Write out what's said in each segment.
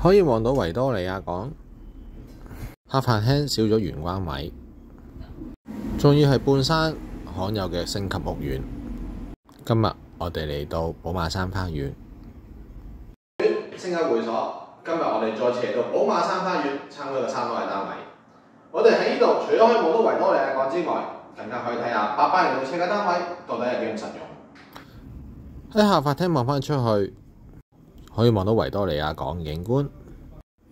可以望到維多利亞港，客飯廳少咗玄關位，仲要係半山罕有嘅星級屋苑。今日我哋嚟到寶馬山花園星級會所。今日我哋再次嚟到寶馬山花園參觀個3樓嘅單位。我哋喺呢度除咗可以望到維多利亞港之外，更加可以睇下880尺嘅單位到底係幾咁實用。喺客飯廳望返出去，可以望到維多利亞港景觀。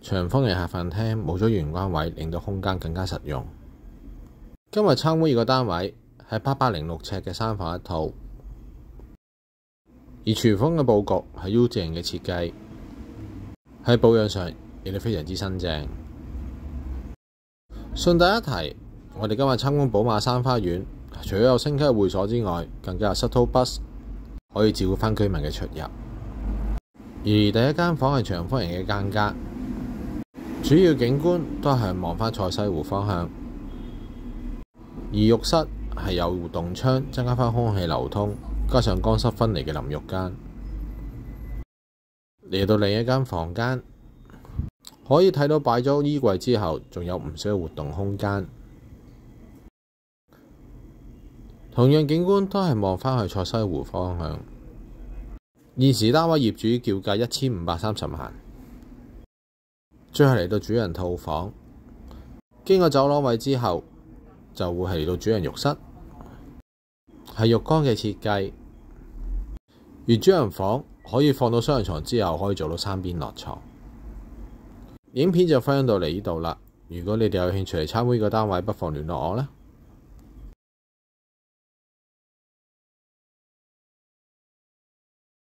長方形客飯廳冇咗玄關位，令到空間更加實用。今日參觀呢個單位係806尺嘅3房1套，而廚房嘅佈局係 U 字形嘅設計，喺保養上亦都非常之新淨。順帶一提，我哋今日參觀寶馬山花園，除咗有星級會所之外，更加有 shuttle bus 可以照顧返居民嘅出入。而第一間房係長方形嘅間隔，主要景觀都係向望返賽西湖方向。而浴室係有活動窗，增加返空氣流通，加上乾濕分離嘅淋浴間。嚟到另一間房間，可以睇到擺咗衣櫃之後，仲有唔少嘅活動空間。同樣景觀都係望返去賽西湖方向。現時單位業主叫價1530萬。最後嚟到主人套房，經過走廊位之後，就會係嚟到主人浴室，係浴缸嘅設計。而主人房可以放到雙人床之後，可以做到3邊落床。影片就分享到嚟呢度啦。如果你哋有興趣嚟參觀呢個單位，不妨聯絡我啦。